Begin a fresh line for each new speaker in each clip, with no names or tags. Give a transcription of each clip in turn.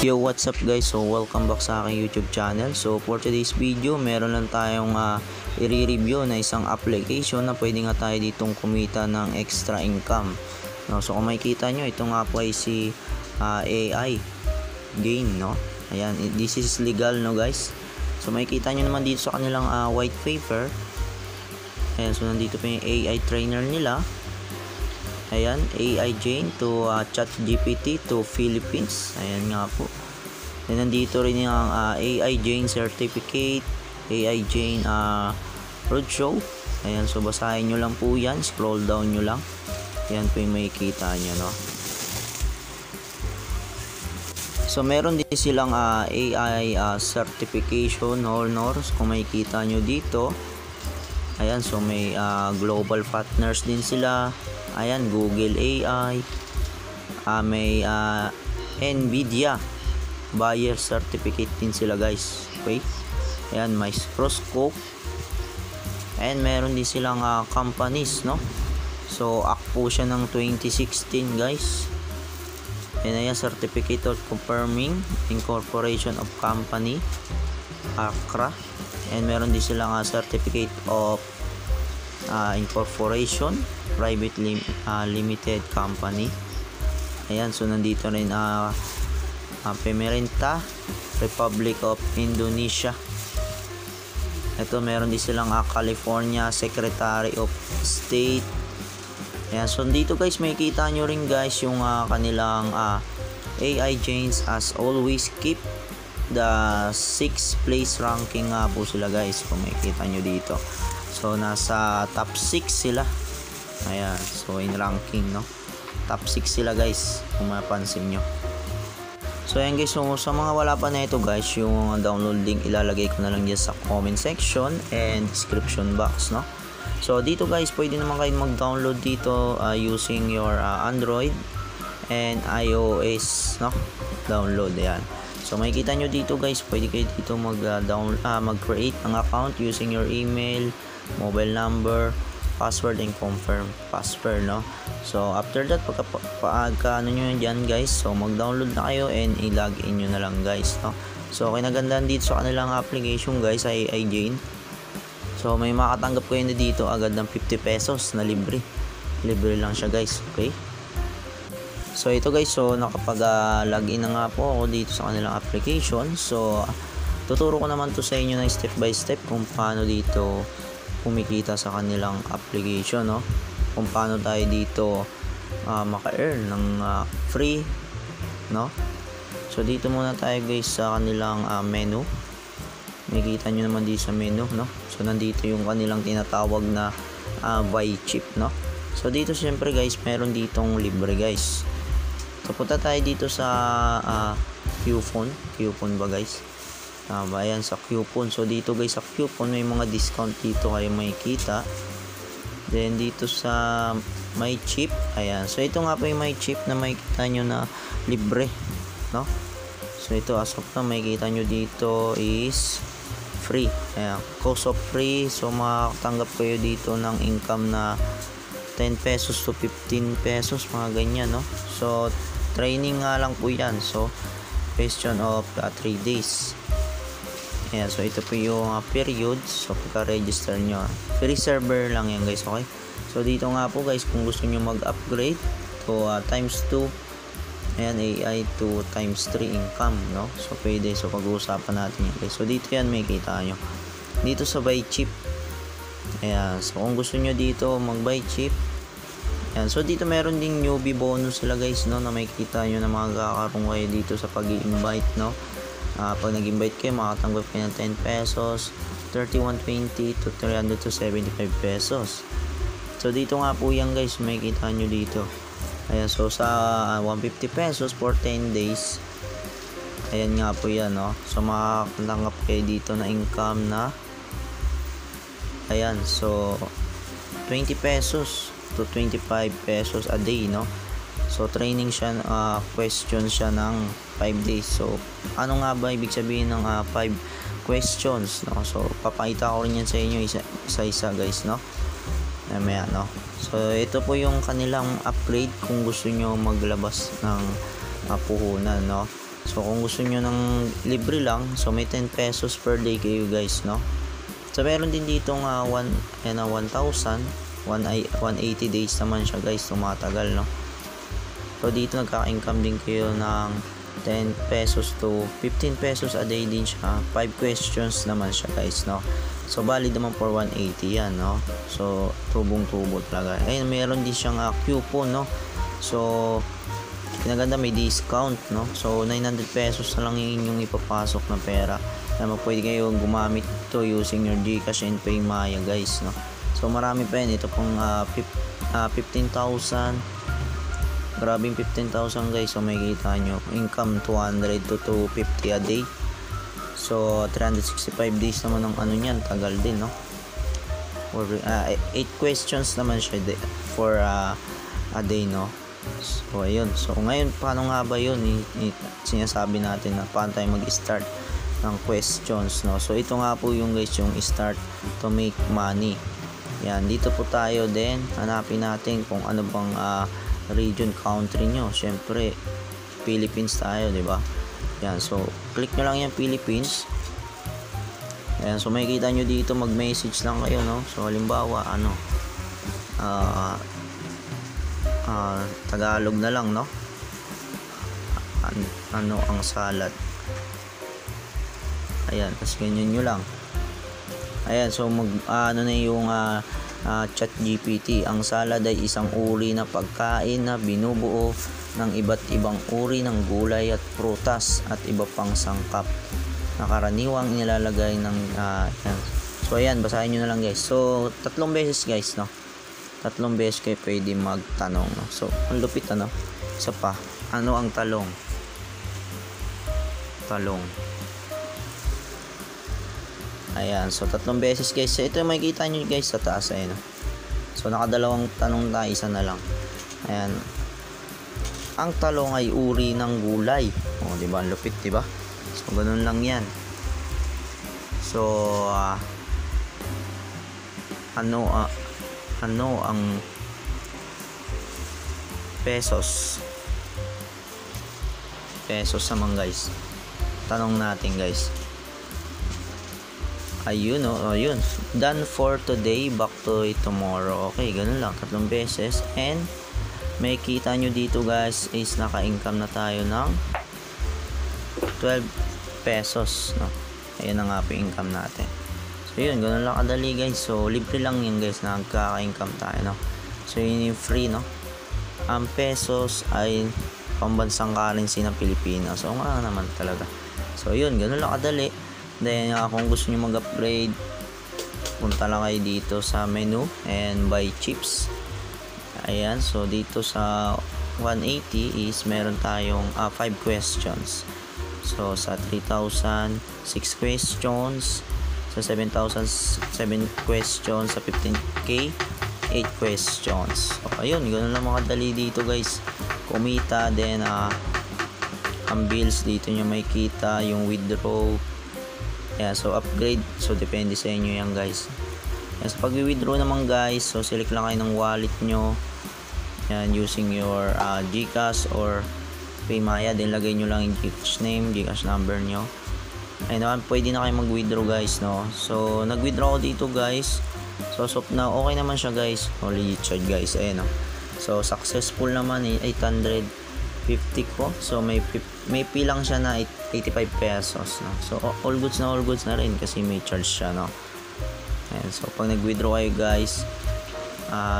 Yo, what's up guys? So welcome back sa aking YouTube channel. So for today's video, meron lang tayong i-review na isang application na pwede nga tayo ditong kumita ng extra income. No, so kung makikita nyo, ito nga po ay si AI Gain, no? Ayan, this is legal, no guys? So makikita nyo naman dito sa kanilang white paper. Ayan, so nandito pa yung AI trainer nila. Ayan, AI Gain to ChatGPT to Philippines. Ayan nga po. Then nandito rin yung AI Gain certificate, AI Gain roadshow. Ayan, so basahin nyo lang po yan, scroll down nyo lang. Ayan po yung makikita nyo, no? So meron din silang AI certification honors kung makikita nyo dito. Ayan, so may global partners din sila. Ayan, Google AI, may Nvidia buyer certificate din sila guys. Okay, ayan, microscope, and meron din silang companies, no? So akpo siya ng 2016 guys. And ayan, certificate of confirming incorporation of company, ACRA. And meron din silang certificate of incorporation, private limited company. Ayan, so nandito rin Pemerintah, Republic of Indonesia. Ito, meron din silang California Secretary of State. Ayan, so dito guys, makikita nyo rin guys yung kanilang AI Gains as always keep the 6th place ranking nga po sila guys, kung makikita nyo dito. So nasa top 6 sila. Ayan, so in ranking, no, top 6 sila guys, kung mapansin nyo. So ayan guys, so sa mga wala pa na ito guys, yung download link ilalagay ko na lang dyan sa comment section and description box, no. So dito guys, pwede naman kayo mag-download dito using your Android and iOS, no, download. Ayan, so makikita nyo dito guys, pwede kayo dito mag-create ng account using your email, mobile number, password, and confirm password, no. So after that, pagka ano nyo dyan guys, so mag-download na kayo and i-login nyo na lang guys, no. So kinagandaan dito sa kanilang application guys ay AI Gain. So may makatanggap kayo na dito agad ng 50 pesos na libre lang siya guys. Okay, so ito guys, so nakapag login na nga po ako dito sa kanilang application. So tuturo ko naman to sa inyo ng step by step kung paano dito kumikita sa kanilang application, no, kung paano tayo dito maka-earn ng free, no. So dito muna tayo guys sa kanilang menu. Makikita nyo naman dito sa menu, no. So nandito yung kanilang tinatawag na buy chip, no. So dito syempre guys, meron ditong libre guys. So punta tayo dito sa coupon ba guys? Ayan, sa coupon. So dito guys sa coupon, may mga discount dito kayo makikita. Then dito sa my chip, ayan, so ito nga po yung my chip na makikita nyo na libre, no. So ito as of now, makikita nyo dito is free. Ayan, cost of free. So makatanggap kayo dito ng income na 10 pesos to 15 pesos, mga ganyan, no. So training nga lang po yan. So question of 3 days. Ayan, so ito po yung period. So pagka-register nyo, free server lang yan guys. Okay, so dito nga po guys, kung gusto nyo mag-upgrade to times 2, ayan, AI to times 3 income, no. So pwede, so pag-uusapan natin yan guys. So dito yan, may kita nyo dito sa buy chip. Ayan, so kung gusto nyo dito mag-buy chip, ayan, so dito meron ding newbie bonus sila guys, no, na makikita nyo na magkakaroon kayo dito sa pag-i-invite, no. Pag nag-invite kayo, makatanggap kayo ng 10 pesos, 31.20 to 300 to 75 pesos. So dito nga po yan guys, makikita nyo dito. Ayan, so sa 150 pesos for 10 days. Ayan nga po yan, no. So makatanggap kayo dito na income na, ayan, so 20 pesos to 25 pesos a day, no. So training siya, question siya ng 5 days. So ano nga ba ibig sabihin ng 5 questions, no? So papakita ko rin yan sa inyo isa-isa guys, no. Mamaya, no. So ito po yung kanilang upgrade kung gusto nyo maglabas ng puhunan, no. So So kung gusto nyo ng libre lang, so may 10 pesos per day kayo guys, no? So meron din dito nga 1,000, 180 days naman siya guys, tumatagal, no? So dito nagka-income din kayo ng 10 pesos to 15 pesos a day din siya. 5 questions naman siya guys, no? So valid naman for 180 yan, no? So tubong-tubo talaga. Ayun, meron din siyang coupon, no? So kinaganda may discount, no? So 900 pesos na lang yung inyong ipapasok na pera. Kaya pwede kayo gumamit ito using your GCash and PayMaya guys, no? So marami pa yan. Ito pong 15,000. Grabing 15,000 guys. So may kita nyo income 200 to 250 a day. So 365 days naman ng ano nyan, tagal din, no? Or 8 questions naman siya for a day, no? So ayun. So ngayon paano nga ba yun? Sinasabi natin na paano tayo mag-start ng questions, no? So ito nga po yung guys, yung start to make money. Yan, dito po tayo din. Hanapin natin kung ano bang region, country nyo. Syempre Philippines tayo, di ba? Yan, so click nyo lang yung Philippines. Yan, so makikita nyo dito, mag-message lang kayo, no? So halimbawa Tagalog na lang, no? Ano ang salad? Ayan, tapos ganyan nyo lang. Ayan, so ano na yung ChatGPT. Ang salad ay isang uri na pagkain na binubuo ng iba't ibang uri ng gulay at prutas at iba pang sangkap na karaniwang nilalagay ng yan. So ayan, basahin nyo na lang guys. So 3 beses guys, no? 3 beses kayo pwede magtanong, no? So ang lupit, ano? Isa pa, ano ang talong? Ayan, so 3 beses guys. So ito yung makikita nyo guys sa taas, ayun. So nakadalawang tanong tayo, isa na lang. Ayan. Ang talong ay uri ng gulay. O, di ba? Ang lupit, di ba? So ganun lang 'yan. So ano ang pesos naman guys? Tanong natin guys. Ayun, ayun. Done for today, back to tomorrow. Okay, ganun lang. 3 beses. And may kita nyo dito guys is naka-income na tayo ng 12 pesos, no? Ayan na nga po income natin. So yun, ganun lang kadali guys. So libre lang yun guys, nagkaka-income tayo, no? So yun yung free, no? Ang pesos ay pambansang currency ng Pilipinas. So nga naman talaga. So yun, ganun lang kadali. Then kung gusto nyo mag-upgrade, punta lang kayo dito sa menu and buy chips. Ayan, so dito sa 180 is meron tayong 5 questions. So sa 3,000 6 questions, sa 7,000 7 questions, sa 15k 8 questions. So ayun, ganoon lang mga dali dito guys kumita. Then ang bills dito nyo may kita, yung withdraw. Yeah, so upgrade, so depende sa inyo yan guys. Yan, so pag withdraw naman guys, so select lang kayo ng wallet nyo. Yan, using your GCash or PayMaya. Then lagay nyo lang yung GCash name, GCash number nyo. Ayun naman, pwede na kayo mag-withdraw guys, no? So nag-withdraw ko dito guys. So na okay naman siya guys. Only charge guys, ayun, no? So successful naman, 850 ko. So may fee lang siya na 85 pesos, no? So all goods na rin kasi may charge siya, no? Ayan, so pag nag-withdraw kayo guys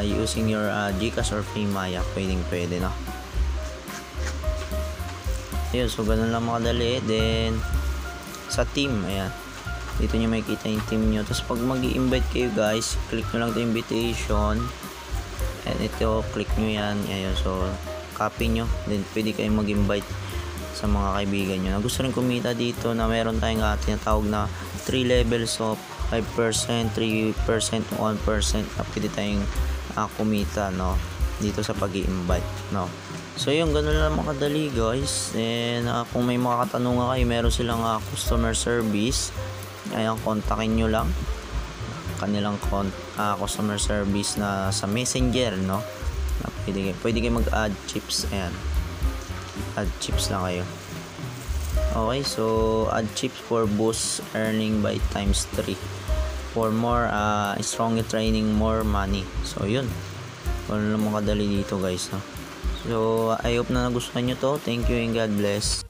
using your GCash or PayMaya, pwede, no? Ayun, so ganun lang makadali. Then sa team, ayan, dito nyo makikita yung team nyo. Tapos pag mag-i-invite kayo guys, click nyo lang ito invitation, and ito click nyo yan. Ayun, so copy nyo, then pwede kayong mag-invite sa mga kaibigan nyo na gusto rin kumita dito, na meron tayong tinatawag na 3 levels of 5%, 3%, 1% na pwede tayong kumita, no? Dito sa pag-i-invite, no? So yun, ganun lang makadali guys. And kung may mga katanungan kayo, meron silang customer service. Ayan, kontakin nyo lang kanilang customer service na sa messenger, no? Na pwede kayo mag-add chips. Ayan, add chips lang kayo. Okay, so add chips for boost earning by times 3. For more stronger training, more money. So yun. Wala naman kadali dito guys. No? So I hope na nagustuhan nyo to. Thank you and God bless.